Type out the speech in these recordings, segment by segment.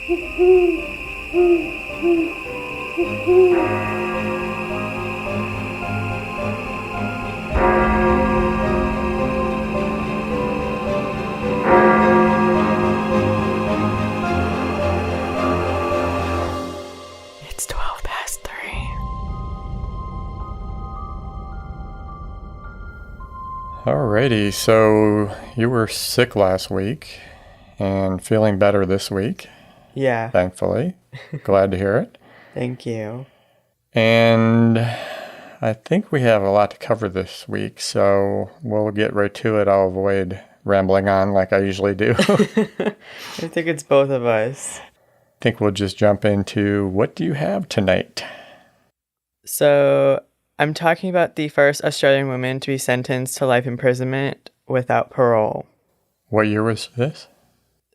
It's 12 past 3. Alrighty, so you were sick last week and feeling better this week, Yeah, thankfully. Glad to hear it. thank you. And I think we have a lot to cover this week, so we'll get right to it. I'll avoid rambling on like I usually do. I think it's both of us. I think we'll just jump into what do you have tonight? So, I'm talking about the first Australian woman to be sentenced to life imprisonment without parole. What year was this?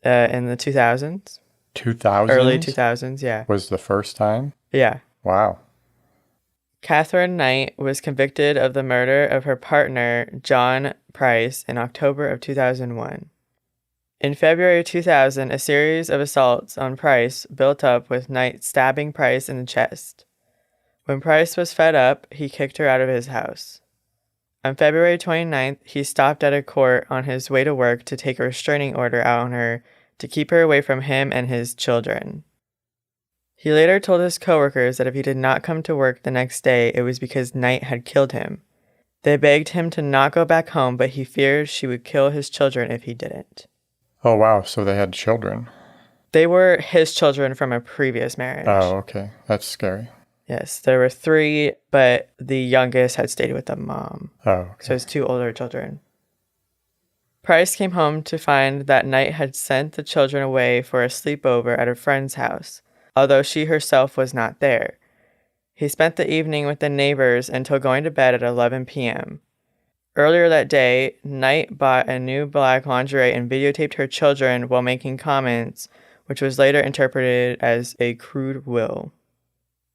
In the 2000s. 2000s? Early 2000s, yeah. Was the first time? Yeah. Wow. Katherine Knight was convicted of the murder of her partner, John Price, in October of 2001. In February 2000, a series of assaults on Price built up with Knight stabbing Price in the chest. When Price was fed up, he kicked her out of his house. On February 29th, he stopped at a court on his way to work to take a restraining order out on her to keep her away from him and his children. He later told his coworkers that if he did not come to work the next day, it was because Knight had killed him. They begged him to not go back home, but he feared she would kill his children if he didn't. Oh, wow. So they had children. They were his children from a previous marriage. Oh, okay. That's scary. Yes, there were 3, but the youngest had stayed with the mom. Oh, okay. So his 2 older children. Price came home to find that Knight had sent the children away for a sleepover at a friend's house, although she herself was not there. He spent the evening with the neighbors until going to bed at 11 p.m. Earlier that day, Knight bought a new black lingerie and videotaped her children while making comments, which was later interpreted as a crude will.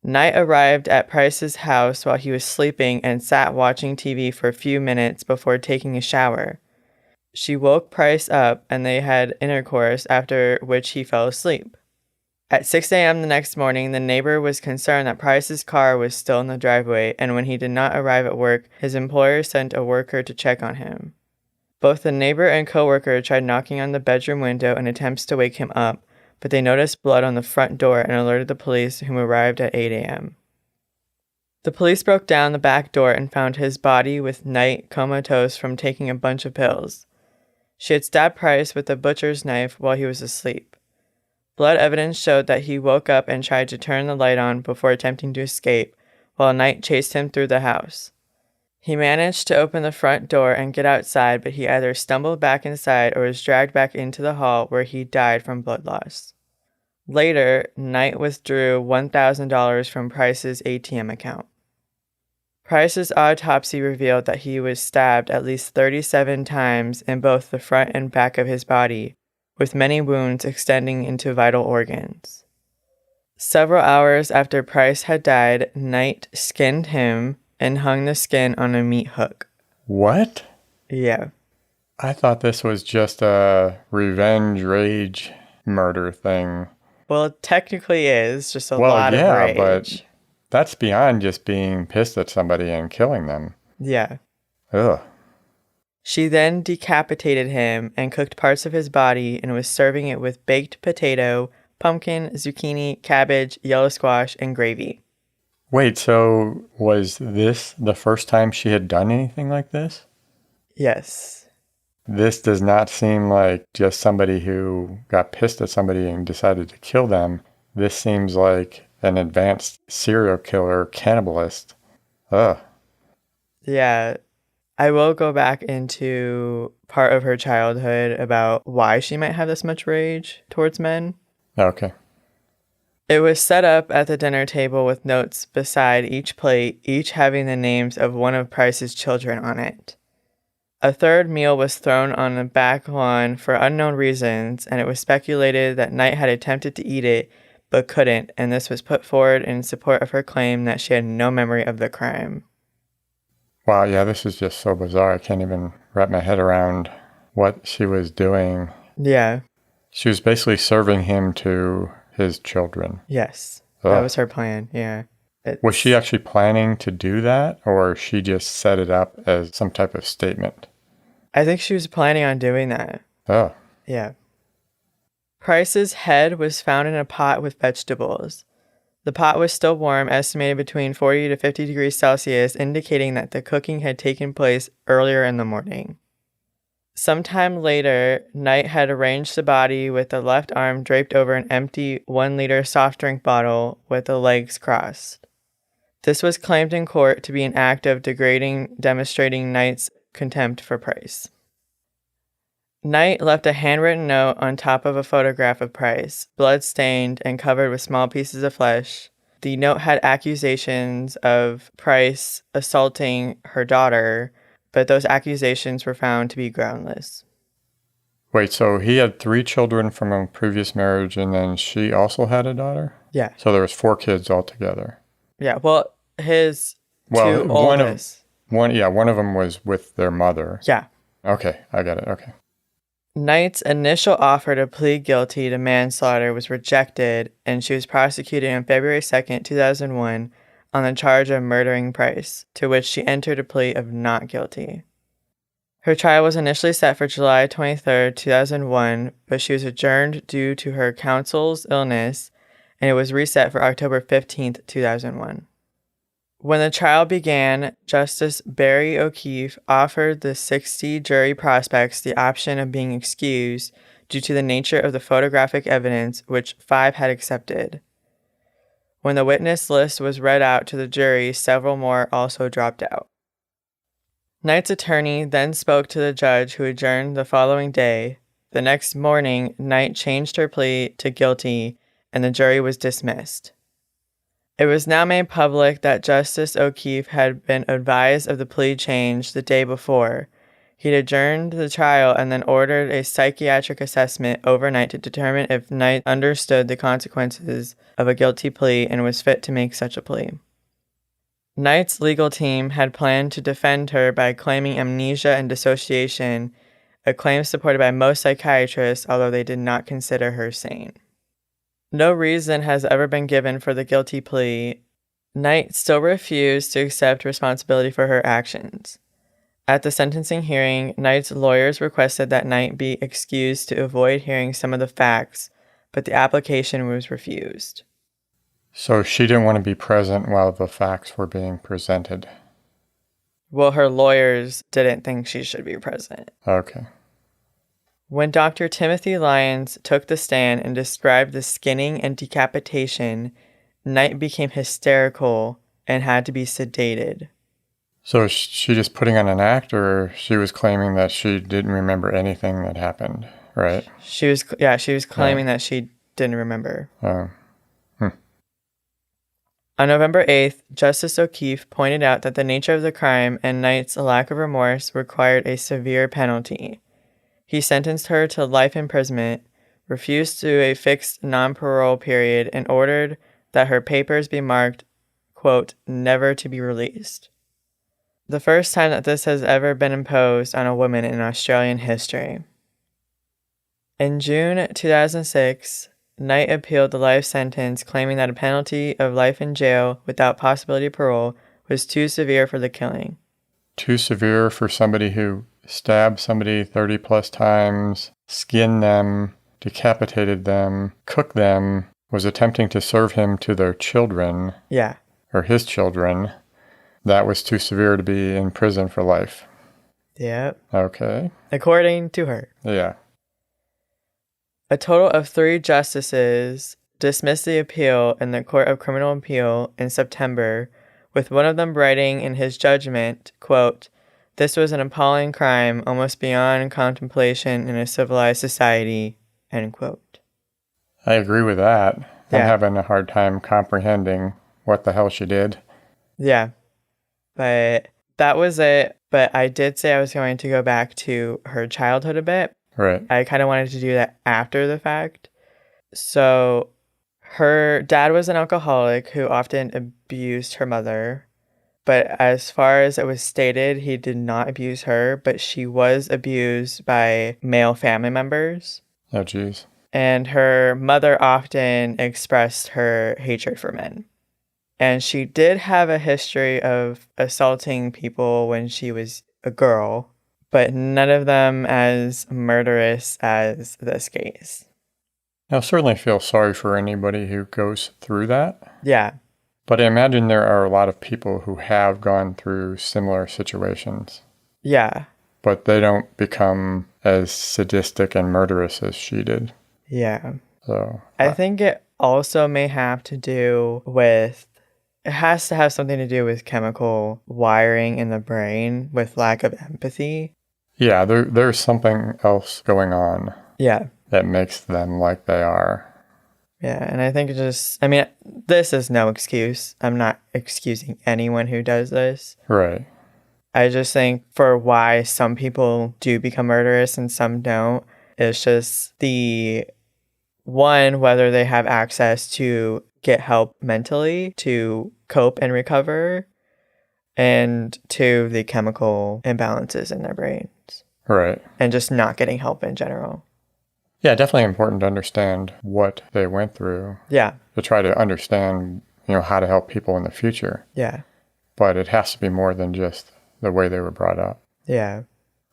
Knight arrived at Price's house while he was sleeping and sat watching TV for a few minutes before taking a shower. She woke Price up and they had intercourse, after which he fell asleep. At 6 a.m. the next morning, the neighbor was concerned that Price's car was still in the driveway, and when he did not arrive at work, his employer sent a worker to check on him. Both the neighbor and coworker tried knocking on the bedroom window in attempts to wake him up, but they noticed blood on the front door and alerted the police, whom arrived at 8 a.m. The police broke down the back door and found his body with Knight comatose from taking a bunch of pills. She had stabbed Price with a butcher's knife while he was asleep. Blood evidence showed that he woke up and tried to turn the light on before attempting to escape, while Knight chased him through the house. He managed to open the front door and get outside, but he either stumbled back inside or was dragged back into the hall where he died from blood loss. Later, Knight withdrew $1,000 from Price's ATM account. Price's autopsy revealed that he was stabbed at least 37 times in both the front and back of his body, with many wounds extending into vital organs. Several hours after Price had died, Knight skinned him and hung the skin on a meat hook. What? Yeah. I thought this was just a revenge, rage, murder thing. Well, it technically is just a lot of rage. But that's beyond just being pissed at somebody and killing them. Yeah. Ugh. She then decapitated him and cooked parts of his body and was serving it with baked potato, pumpkin, zucchini, cabbage, yellow squash, and gravy. Wait, so was this the first time she had done anything like this? Yes. This does not seem like just somebody who got pissed at somebody and decided to kill them. This seems like an advanced serial killer, cannibalist. Ugh. Yeah. I will go back into part of her childhood about why she might have this much rage towards men. Okay. It was set up at the dinner table with notes beside each plate, each having the names of one of Price's children on it. A third meal was thrown on the back lawn for unknown reasons, and it was speculated that Knight had attempted to eat it, but couldn't, and this was put forward in support of her claim that she had no memory of the crime. Wow, yeah, this is just so bizarre. I can't even wrap my head around what she was doing. Yeah. She was basically serving him to his children. Yes. Ugh. That was her plan. Yeah. Was she actually planning to do that, or she just set it up as some type of statement? I think she was planning on doing that. Oh. Yeah. Price's head was found in a pot with vegetables. The pot was still warm, estimated between 40 to 50 degrees Celsius, indicating that the cooking had taken place earlier in the morning. Sometime later, Knight had arranged the body with the left arm draped over an empty 1-liter soft drink bottle with the legs crossed. This was claimed in court to be an act of degrading, demonstrating Knight's contempt for Price. Knight left a handwritten note on top of a photograph of Price, blood-stained and covered with small pieces of flesh. The note had accusations of Price assaulting her daughter, but those accusations were found to be groundless. Wait, so he had 3 children from a previous marriage, and then she also had a daughter? Yeah. So there was 4 kids altogether. Yeah, well, his two oldest. One of them was with their mother. Yeah. Okay, I got it. Okay. Knight's initial offer to plead guilty to manslaughter was rejected, and she was prosecuted on February 2nd, 2001, on the charge of murdering Price, to which she entered a plea of not guilty. Her trial was initially set for July 23, 2001, but she was adjourned due to her counsel's illness, and it was reset for October 15, 2001. When the trial began, Justice Barry O'Keefe offered the 60 jury prospects the option of being excused due to the nature of the photographic evidence, which 5 had accepted. When the witness list was read out to the jury, several more also dropped out. Knight's attorney then spoke to the judge, who adjourned the following day. The next morning, Knight changed her plea to guilty, and the jury was dismissed. It was now made public that Justice O'Keefe had been advised of the plea change the day before. He'd adjourned the trial and then ordered a psychiatric assessment overnight to determine if Knight understood the consequences of a guilty plea and was fit to make such a plea. Knight's legal team had planned to defend her by claiming amnesia and dissociation, a claim supported by most psychiatrists, although they did not consider her sane. No reason has ever been given for the guilty plea. Knight still refused to accept responsibility for her actions. At the sentencing hearing, Knight's lawyers requested that Knight be excused to avoid hearing some of the facts, but the application was refused. So she didn't want to be present while the facts were being presented. Well, her lawyers didn't think she should be present. Okay. When Dr. Timothy Lyons took the stand and described the skinning and decapitation, Knight became hysterical and had to be sedated. So is she just putting on an act, or she was claiming that she didn't remember anything that happened, right? She was claiming that she didn't remember. On November 8th, Justice O'Keefe pointed out that the nature of the crime and Knight's lack of remorse required a severe penalty. He sentenced her to life imprisonment, refused to a fixed non-parole period, and ordered that her papers be marked, quote, never to be released. The first time that this has ever been imposed on a woman in Australian history. In June 2006, Knight appealed the life sentence, claiming that a penalty of life in jail without possibility of parole was too severe for the killing. Too severe for somebody who stabbed somebody 30 plus times, skinned them, decapitated them, cooked them, was attempting to serve him to their children. Yeah. Or his children. That was too severe to be in prison for life. Yep. Okay. According to her. Yeah. A total of 3 justices dismissed the appeal in the Court of Criminal Appeal in September, with one of them writing in his judgment, quote, this was an appalling crime almost beyond contemplation in a civilized society, end quote. I agree with that. Yeah. I'm having a hard time comprehending what the hell she did. Yeah. But that was it. But I did say I was going to go back to her childhood a bit. Right. I kind of wanted to do that after the fact. So her dad was an alcoholic who often abused her mother. But as far as it was stated, he did not abuse her, but she was abused by male family members. Oh, geez. And her mother often expressed her hatred for men. And she did have a history of assaulting people when she was a girl, but none of them as murderous as this case. I certainly feel sorry for anybody who goes through that. Yeah. But I imagine there are a lot of people who have gone through similar situations. Yeah. But they don't become as sadistic and murderous as she did. Yeah. So I think it also may have to do with, it has to have something to do with chemical wiring in the brain with lack of empathy. Yeah, there's something else going on. Yeah. That makes them like they are. Yeah, and I think this is no excuse. I'm not excusing anyone who does this. Right. I just think for why some people do become murderous and some don't, it's just the one, whether they have access to get help mentally to cope and recover, and two, the chemical imbalances in their brains. Right. And just not getting help in general. Yeah, definitely important to understand what they went through. Yeah. To try to understand, how to help people in the future. Yeah. But it has to be more than just the way they were brought up. Yeah.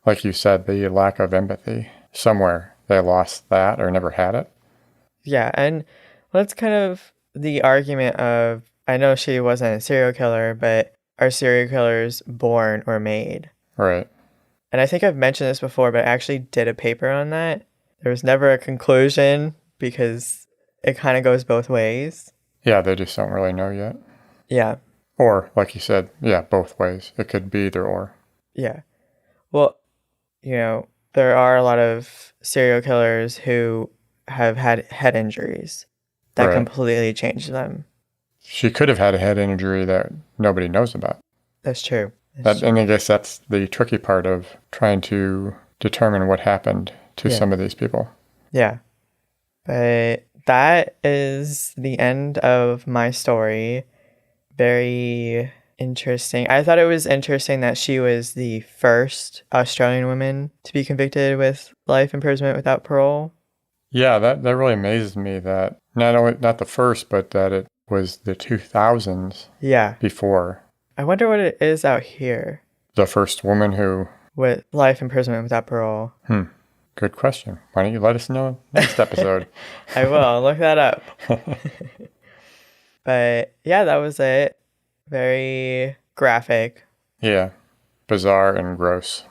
Like you said, the lack of empathy. Somewhere they lost that or never had it. Yeah, and that's kind of the argument of, I know she wasn't a serial killer, but are serial killers born or made? Right. And I think I've mentioned this before, but I actually did a paper on that. There was never a conclusion because it kind of goes both ways. Yeah, they just don't really know yet. Yeah. Or, like you said, both ways. It could be either or. Yeah. Well, there are a lot of serial killers who have had head injuries that completely changed them. She could have had a head injury that nobody knows about. That's true. And I guess that's the tricky part of trying to determine what happened to some of these people. Yeah. But that is the end of my story. Very interesting. I thought it was interesting that she was the first Australian woman to be convicted with life imprisonment without parole. Yeah, that really amazes me that not the first, but that it was the 2000s. Yeah. Before. I wonder what it is out here. The first woman who... with life imprisonment without parole. Good question. Why don't you let us know next episode? I will. Look that up. But yeah, that was it. Very graphic. Yeah. Bizarre and gross.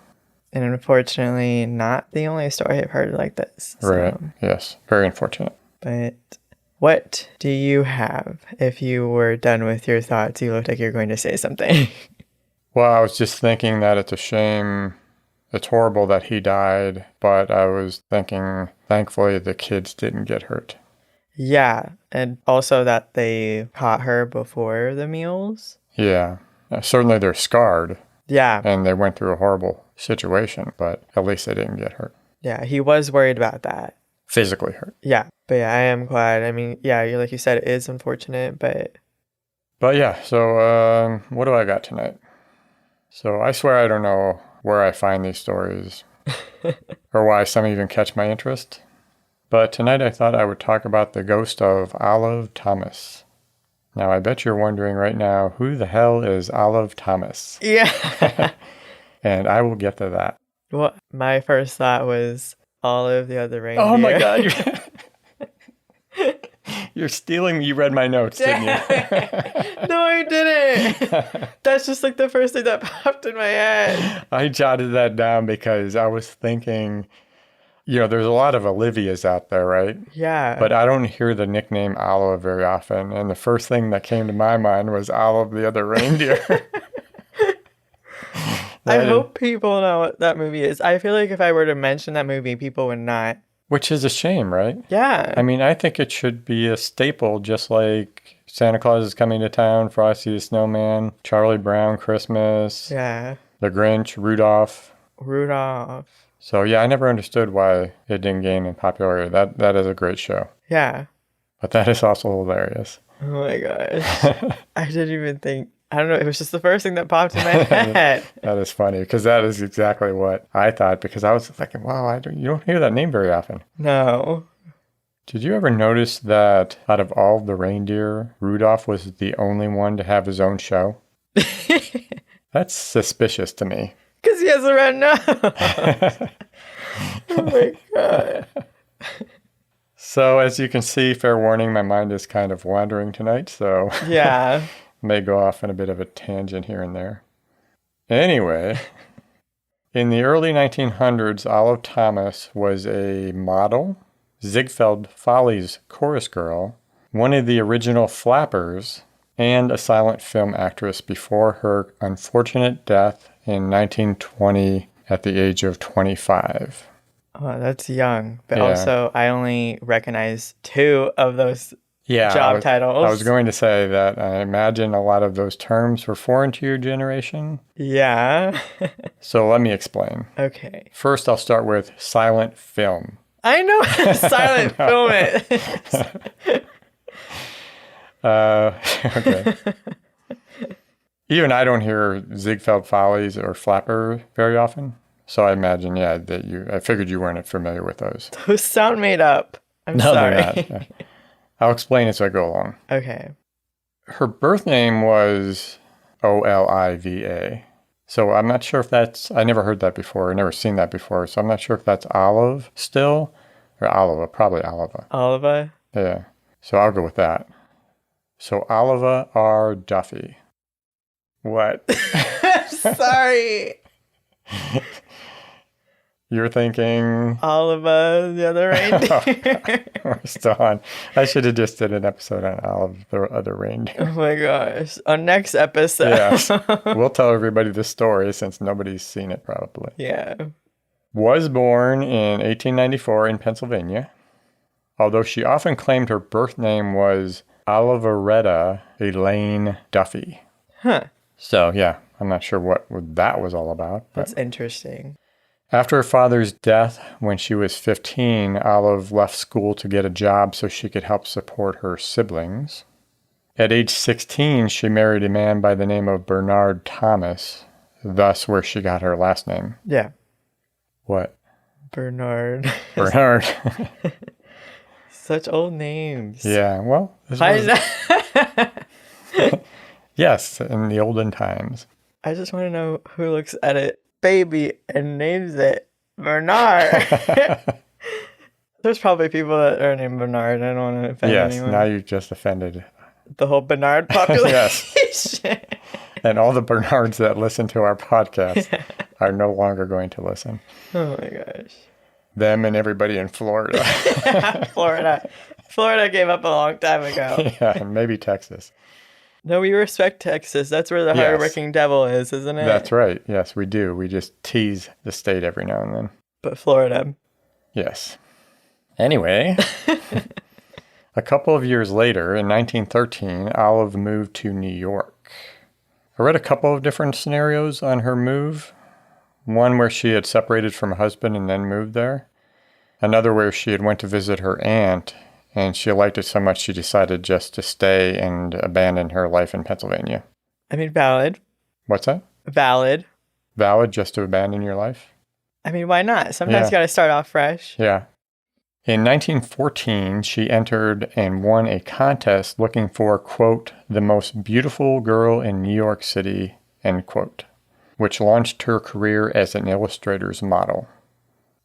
And unfortunately, not the only story I've heard like this. So. Right. Yes. Very unfortunate. But what do you have? If you were done with your thoughts, you looked like you're going to say something. Well, I was just thinking that it's a shame. It's horrible that he died, but I was thinking, thankfully, the kids didn't get hurt. Yeah, and also that they caught her before the meals. Yeah, certainly they're scarred. Yeah. And they went through a horrible situation, but at least they didn't get hurt. Yeah, he was worried about that. Physically hurt. Yeah, but yeah, I am glad. I mean, yeah, like you said, it is unfortunate, but... But yeah, so what do I got tonight? So I swear I don't know where I find these stories or why some even catch my interest. But tonight I thought I would talk about the ghost of Olive Thomas. Now I bet you're wondering right now, who the hell is Olive Thomas? Yeah. And I will get to that. Well, my first thought was Olive the other reindeer. Oh my God. You're stealing. You read my notes, didn't you? No, I didn't. That's just like the first thing that popped in my head. I jotted that down because I was thinking, there's a lot of Olivias out there, right? Yeah. But I don't hear the nickname Olive very often. And the first thing that came to my mind was Olive the other reindeer. I hope people know what that movie is. I feel like if I were to mention that movie, people would not. Which is a shame, right? Yeah. I mean, I think it should be a staple, just like Santa Claus is Coming to Town, Frosty the Snowman, Charlie Brown Christmas, yeah, The Grinch, Rudolph. So yeah, I never understood why it didn't gain in popularity. That is a great show. Yeah. But that is also hilarious. Oh my gosh. I didn't even think. I don't know. It was just the first thing that popped in my head. That is funny because that is exactly what I thought because I was thinking, wow, you don't hear that name very often. No. Did you ever notice that out of all the reindeer, Rudolph was the only one to have his own show? That's suspicious to me. Because he has a red nose. Oh my God. So as you can see, fair warning, my mind is kind of wandering tonight, so Yeah. may go off on a bit of a tangent here and there. Anyway, in the early 1900s, Olive Thomas was a model, Ziegfeld Follies chorus girl, one of the original Flappers, and a silent film actress before her unfortunate death in 1920 at the age of 25. Oh, that's young. But Yeah. also, I only recognize 2 of those Yeah, job titles. I was going to say that I imagine a lot of those terms were foreign to your generation. Yeah. So let me explain. Okay. First, I'll start with silent film. I know how to silent film it. Okay. Even I don't hear Ziegfeld Follies or Flapper very often. So I imagine, yeah, that I figured you weren't familiar with those. Those sound made up. I'm No, sorry. they're not. I'll explain as I go along. Okay. Her birth name was Oliva. So I'm not sure if I never heard that before. I've never seen that before. So I'm not sure if that's Olive still or Oliva, probably Oliva. Oliva? Yeah. So I'll go with that. So Oliva R. Duffy. What? Sorry. You're thinking... Oliva, the other reindeer. We're still on. I should have just did an episode on Olive, the other reindeer. Oh my gosh. On next episode. Yes. We'll tell everybody the story since nobody's seen it probably. Yeah. Was born in 1894 in Pennsylvania, although she often claimed her birth name was Oliveretta Elaine Duffy. Huh. So, yeah, I'm not sure what that was all about. But That's interesting. after her father's death, when she was 15, Olive left school to get a job so she could help support her siblings. At age 16, she married a man by the name of Bernard Thomas, thus where she got her last name. Yeah. What? Bernard. Bernard. Such old names. Yeah, well, yes, in the olden times. I just want to know who looks at a baby and names it Bernard. There's probably people that are named Bernard. I don't want to offend anyone. Now you just offended. The whole Bernard population. Yes. And all the Bernards that listen to our podcast are no longer going to listen. Oh my gosh. Them and everybody in Florida. Florida gave up a long time ago. Yeah, maybe Texas. No, we respect Texas. That's where the hardworking devil is, isn't it? That's right. Yes, we do. We just tease the state every now and then. But Florida. Yes. Anyway, a couple of years later, in 1913, Olive moved to New York. I read a couple of different scenarios on her move. One where she had separated from her husband and then moved there. Another where she had went to visit her aunt, and she liked it so much she decided just to stay and abandon her life in Pennsylvania. I mean, valid. What's that? Valid. Valid just to abandon your life? I mean, why not? Sometimes you got to start off fresh. Yeah. In 1914, she entered and won a contest looking for, quote, the most beautiful girl in New York City, end quote, which launched her career as an illustrator's model.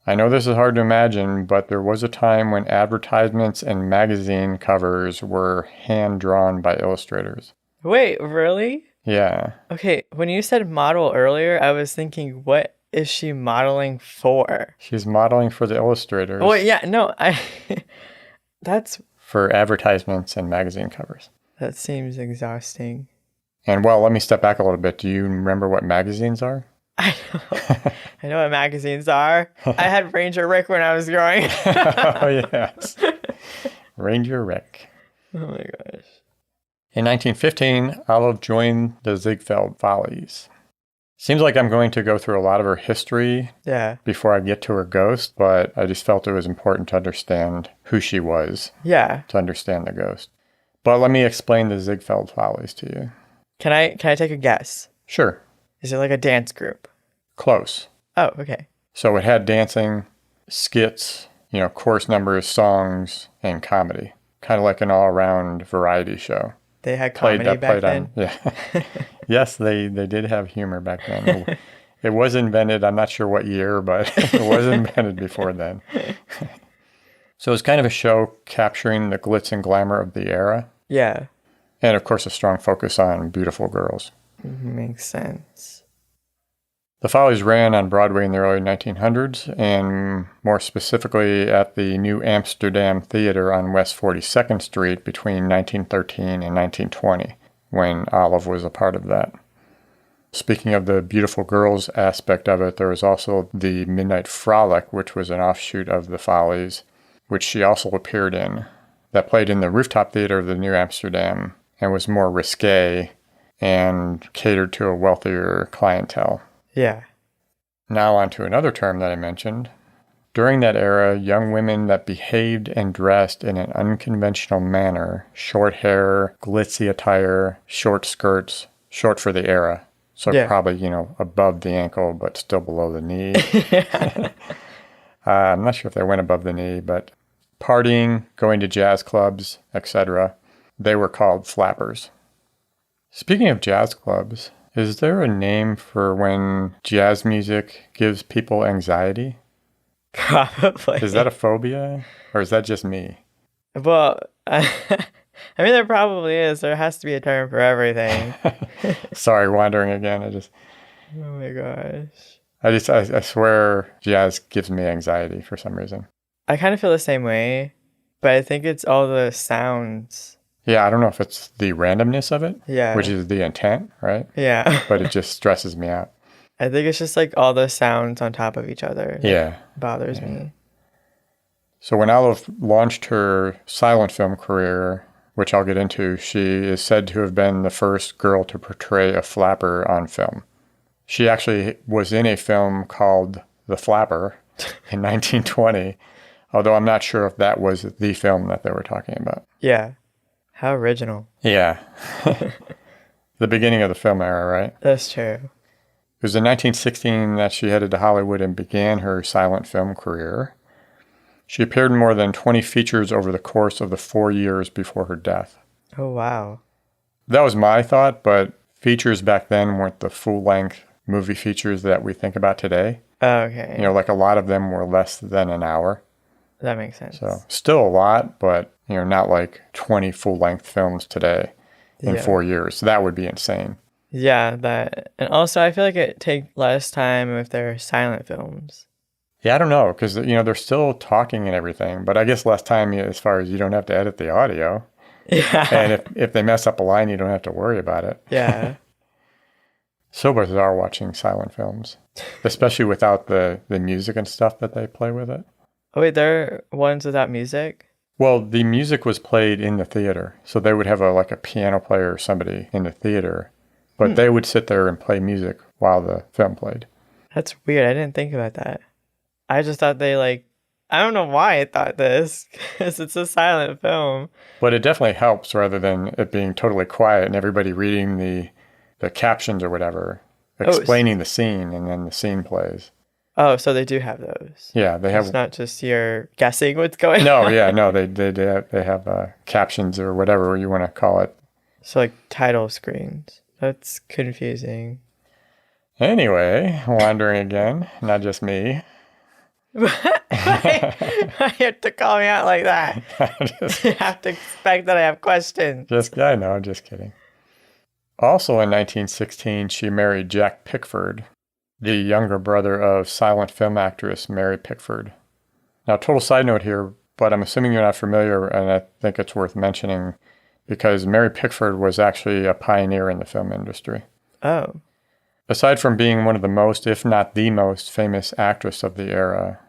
I know this is hard to imagine, but there was a time when advertisements and magazine covers were hand-drawn by illustrators. Wait, really? Yeah. Okay, when you said model earlier, I was thinking, what is she modeling for? She's modeling for the illustrators. Oh, yeah, no, that's... For advertisements and magazine covers. That seems exhausting. And, well, let me step back a little bit. Do you remember what magazines are? I know what magazines are. I had Ranger Rick when I was growing up. Oh, yes. Ranger Rick. Oh, my gosh. In 1915, Olive joined the Ziegfeld Follies. Seems like I'm going to go through a lot of her history before I get to her ghost, but I just felt it was important to understand who she was. Yeah. To understand the ghost. But let me explain the Ziegfeld Follies to you. Can I take a guess? Sure. Is it like a dance group? Close. Oh, okay. So it had dancing, skits, course numbers, songs, and comedy. Kind of like an all-around variety show. They had comedy back then? Yeah. Yes, they did have humor back then. It was invented, I'm not sure what year, but it was invented before then. So it was kind of a show capturing the glitz and glamour of the era. Yeah. And of course, a strong focus on beautiful girls. Makes sense. The Follies ran on Broadway in the early 1900s, and more specifically at the New Amsterdam Theatre on West 42nd Street between 1913 and 1920, when Olive was a part of that. Speaking of the beautiful girls aspect of it, there was also the Midnight Frolic, which was an offshoot of the Follies, which she also appeared in, that played in the rooftop theater of the New Amsterdam and was more risque and catered to a wealthier clientele. Yeah. Now on to another term that I mentioned. During that era, young women that behaved and dressed in an unconventional manner, short hair, glitzy attire, short skirts, short for the era. So probably, above the ankle, but still below the knee. I'm not sure if they went above the knee, but partying, going to jazz clubs, etc., they were called flappers. Speaking of jazz clubs, is there a name for when jazz music gives people anxiety? Probably. Is that a phobia? Or is that just me? Well, I mean, there probably is. There has to be a term for everything. Sorry, wandering again. Oh my gosh. I swear jazz gives me anxiety for some reason. I kind of feel the same way, but I think it's all the sounds. Yeah, I don't know if it's the randomness of it, which is the intent, right? Yeah. But it just stresses me out. I think it's just like all the sounds on top of each other. Yeah. Bothers me. So when Olive launched her silent film career, which I'll get into, she is said to have been the first girl to portray a flapper on film. She actually was in a film called The Flapper in 1920, although I'm not sure if that was the film that they were talking about. Yeah. How original. Yeah. The beginning of the film era, right? That's true. It was in 1916 that she headed to Hollywood and began her silent film career. She appeared in more than 20 features over the course of the 4 years before her death. Oh, wow. That was my thought, but features back then weren't the full-length movie features that we think about today. Oh, okay. Like a lot of them were less than an hour. That makes sense. So still a lot, but not like 20 full-length films today in 4 years. So that would be insane. Yeah, that. And also, I feel like it takes less time if they're silent films. Yeah, I don't know, because, they're still talking and everything, but I guess less time as far as you don't have to edit the audio. Yeah. And if they mess up a line, you don't have to worry about it. Yeah. So bizarre watching silent films, especially without the music and stuff that they play with it. Oh, wait, there are ones without music? Well, the music was played in the theater, so they would have a piano player or somebody in the theater, but they would sit there and play music while the film played. That's weird. I didn't think about that. I just thought they I don't know why I thought this, because it's a silent film. But it definitely helps rather than it being totally quiet and everybody reading the captions or whatever, explaining the scene, and then the scene plays. Oh, so they do have those. Yeah, they have. It's not just you're guessing what's going on. No, they have captions or whatever you want to call it. So title screens. That's confusing. Anyway, wandering again, not just me. You have to call me out like that. You have to expect that I have questions. I know, just kidding. Also in 1916, she married Jack Pickford, the younger brother of silent film actress Mary Pickford. Now, total side note here, but I'm assuming you're not familiar, and I think it's worth mentioning, because Mary Pickford was actually a pioneer in the film industry. Oh. Aside from being one of the most, if not the most, famous actress of the era,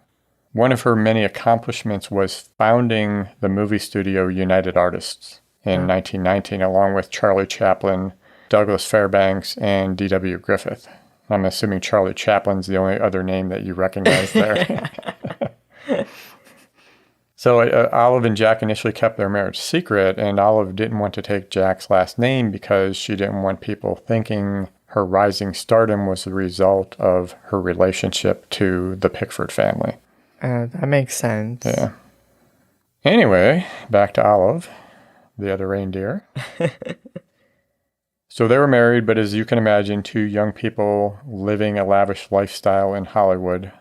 one of her many accomplishments was founding the movie studio United Artists in 1919, along with Charlie Chaplin, Douglas Fairbanks, and D.W. Griffith. I'm assuming Charlie Chaplin's the only other name that you recognize there. So Olive and Jack initially kept their marriage secret, and Olive didn't want to take Jack's last name because she didn't want people thinking her rising stardom was the result of her relationship to the Pickford family. That makes sense. Yeah. Anyway, back to Olive, the other reindeer. So they were married, but as you can imagine, two young people living a lavish lifestyle in Hollywood.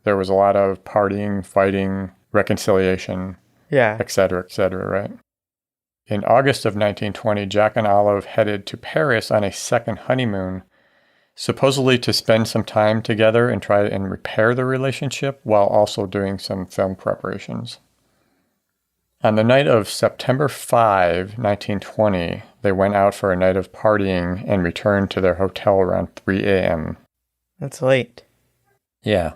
There was a lot of partying, fighting, reconciliation, Yeah. etc., right? In August of 1920, Jack and Olive headed to Paris on a second honeymoon, supposedly to spend some time together and try and repair the relationship while also doing some film preparations. On the night of September 5, 1920, they went out for a night of partying and returned to their hotel around 3 a.m. That's late. Yeah,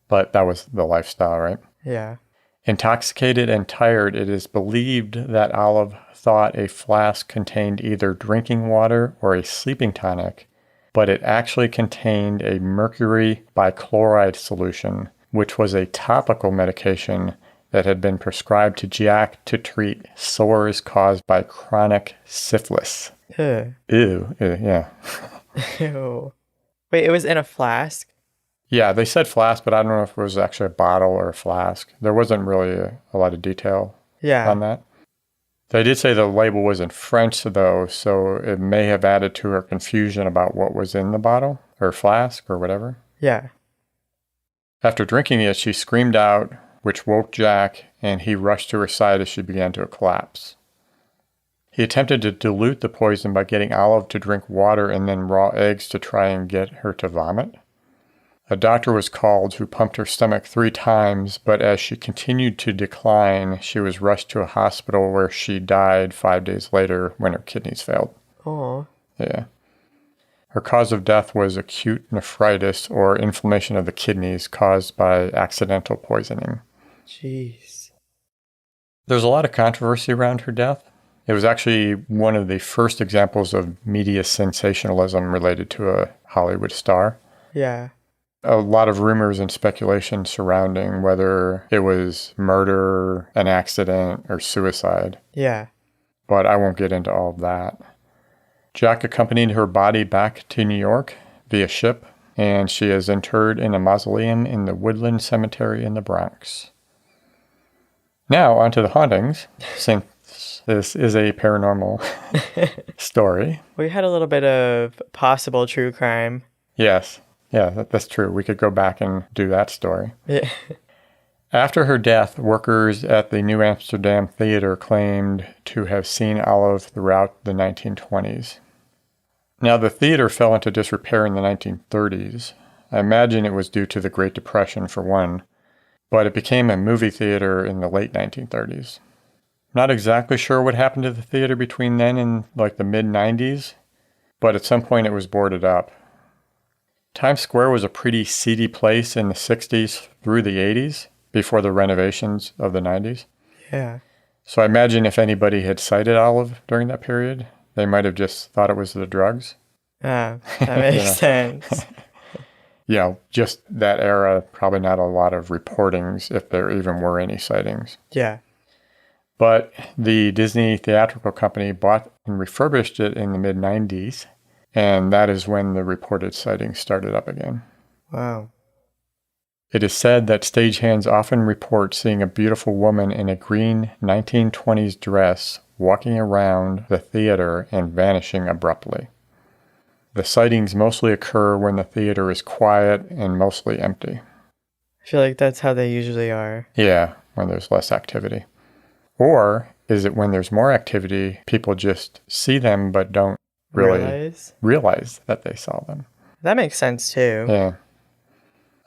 but that was the lifestyle, right? Yeah. Intoxicated and tired, it is believed that Olive thought a flask contained either drinking water or a sleeping tonic, but it actually contained a mercury bichloride solution, which was a topical medication that had been prescribed to Jack to treat sores caused by chronic syphilis. Ew. Ew, yeah. Ew. Wait, it was in a flask? Yeah, they said flask, but I don't know if it was actually a bottle or a flask. There wasn't really a lot of detail on that. They did say the label was in French, though, so it may have added to her confusion about what was in the bottle or flask or whatever. Yeah. After drinking it, she screamed out, which woke Jack, and he rushed to her side as she began to collapse. He attempted to dilute the poison by getting Olive to drink water and then raw eggs to try and get her to vomit. A doctor was called who pumped her stomach 3 times, but as she continued to decline, she was rushed to a hospital where she died 5 days later when her kidneys failed. Oh. Yeah. Her cause of death was acute nephritis or inflammation of the kidneys caused by accidental poisoning. Jeez. There's a lot of controversy around her death. It was actually one of the first examples of media sensationalism related to a Hollywood star. Yeah. A lot of rumors and speculation surrounding whether it was murder, an accident, or suicide. Yeah. But I won't get into all of that. Jack accompanied her body back to New York via ship, and she is interred in a mausoleum in the Woodland Cemetery in the Bronx. Now, onto the hauntings, since this is a paranormal story. We had a little bit of possible true crime. Yes. Yeah, that's true. We could go back and do that story. Yeah. After her death, workers at the New Amsterdam Theatre claimed to have seen Olive throughout the 1920s. Now, the theater fell into disrepair in the 1930s. I imagine it was due to the Great Depression, for one, but it became a movie theater in the late 1930s. Not exactly sure what happened to the theater between then and the mid-90s, but at some point it was boarded up. Times Square was a pretty seedy place in the 60s through the 80s, before the renovations of the 90s. Yeah. So I imagine if anybody had sighted Olive during that period, they might have just thought it was the drugs. That makes sense. Just that era, probably not a lot of reportings, if there even were any sightings. Yeah. But the Disney Theatrical Company bought and refurbished it in the mid-90s, and that is when the reported sightings started up again. Wow. It is said that stagehands often report seeing a beautiful woman in a green 1920s dress walking around the theater and vanishing abruptly. The sightings mostly occur when the theater is quiet and mostly empty. I feel like that's how they usually are. Yeah, when there's less activity. Or is it when there's more activity, people just see them but don't really realize that they saw them? That makes sense too. Yeah.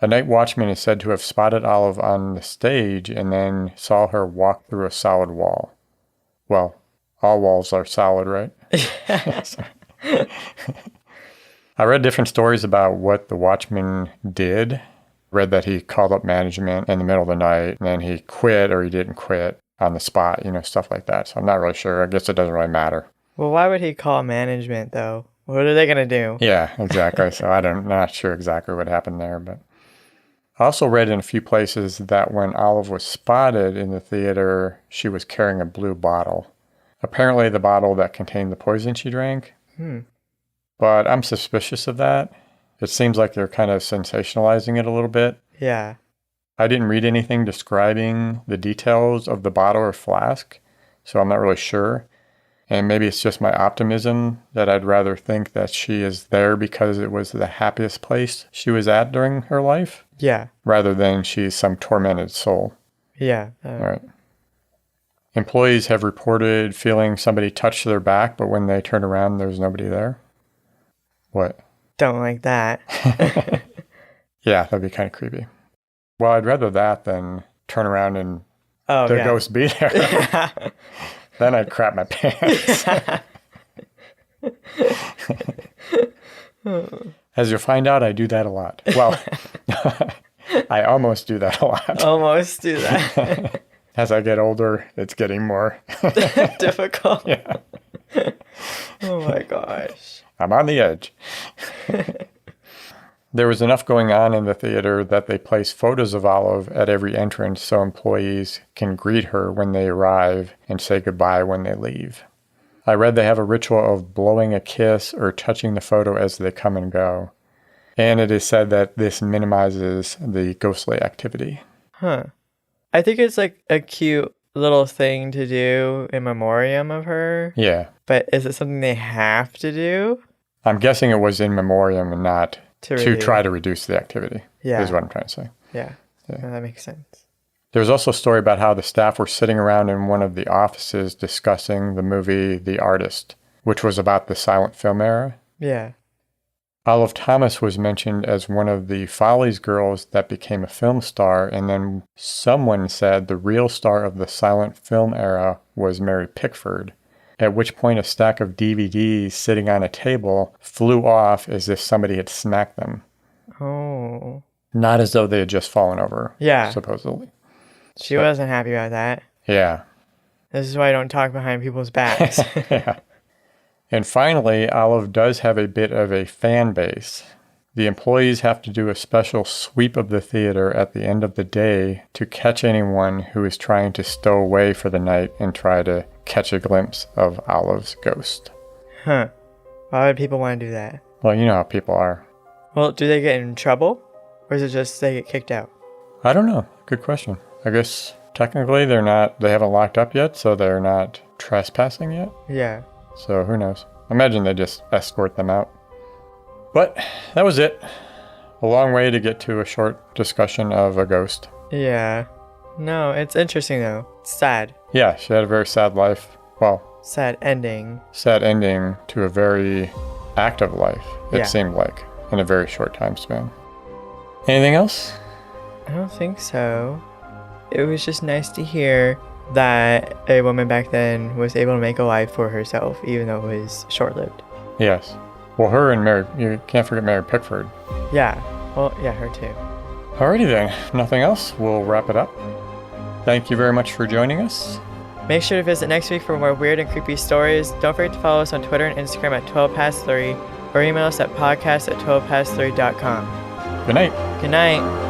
A night watchman is said to have spotted Olive on the stage and then saw her walk through a solid wall. Well, all walls are solid, right? I read different stories about what the watchman did. Read that he called up management in the middle of the night, and then he quit or he didn't quit on the spot, stuff like that. So I'm not really sure. I guess it doesn't really matter. Well, why would he call management, though? What are they going to do? Yeah, exactly. So I'm not sure exactly what happened there, but I also read in a few places that when Olive was spotted in the theater, she was carrying a blue bottle. Apparently the bottle that contained the poison she drank. But I'm suspicious of that. It seems like they're kind of sensationalizing it a little bit. Yeah. I didn't read anything describing the details of the bottle or flask, so I'm not really sure. And maybe it's just my optimism that I'd rather think that she is there because it was the happiest place she was at during her life. Yeah. Rather than she's some tormented soul. Yeah. All right. Employees have reported feeling somebody touch their back, but when they turn around, there's nobody there. What? Don't like that. Yeah, that'd be kind of creepy. Well, I'd rather that than turn around and the ghost be there. Then I'd crap my pants. As you'll find out, I do that a lot. Well, I almost do that a lot. Almost do that. As I get older, it's getting more difficult. Yeah. Oh my gosh. I'm on the edge. There was enough going on in the theater that they place photos of Olive at every entrance so employees can greet her when they arrive and say goodbye when they leave. I read they have a ritual of blowing a kiss or touching the photo as they come and go. And it is said that this minimizes the ghostly activity. Huh. I think it's like a cute little thing to do in memoriam of her. Yeah. But is it something they have to do? I'm guessing it was in memoriam and not to try to reduce the activity. Yeah. Is what I'm trying to say. Yeah. No, that makes sense. There's also a story about how the staff were sitting around in one of the offices discussing the movie The Artist, which was about the silent film era. Yeah. Olive Thomas was mentioned as one of the Follies girls that became a film star, and then someone said the real star of the silent film era was Mary Pickford, at which point a stack of DVDs sitting on a table flew off as if somebody had smacked them. Oh. Not as though they had just fallen over, yeah. supposedly. She wasn't happy about that. Yeah. This is why I don't talk behind people's backs. Yeah. And finally, Olive does have a bit of a fan base. The employees have to do a special sweep of the theater at the end of the day to catch anyone who is trying to stow away for the night and try to catch a glimpse of Olive's ghost. Huh. Why would people want to do that? Well, you know how people are. Well, do they get in trouble? Or is it just they get kicked out? I don't know. Good question. I guess technically they haven't locked up yet, so they're not trespassing yet. Yeah. So who knows? Imagine they just escort them out. But that was it. A long way to get to a short discussion of a ghost. Yeah. No, it's interesting though. It's sad. Yeah, she had a very sad life. Well, sad ending. Sad ending to a very active life, it Yeah. seemed like, in a very short time span. Anything else? I don't think so. It was just nice to hear that a woman back then was able to make a life for herself, even though it was short-lived. Yes. Well, her and Mary, you can't forget Mary Pickford. Yeah. Well, yeah, her too. Alrighty then. Nothing else. We'll wrap it up. Thank you very much for joining us. Make sure to visit next week for more weird and creepy stories. Don't forget to follow us on Twitter and Instagram at 12past3 or email us at podcast@12past3.com. Good night. Good night.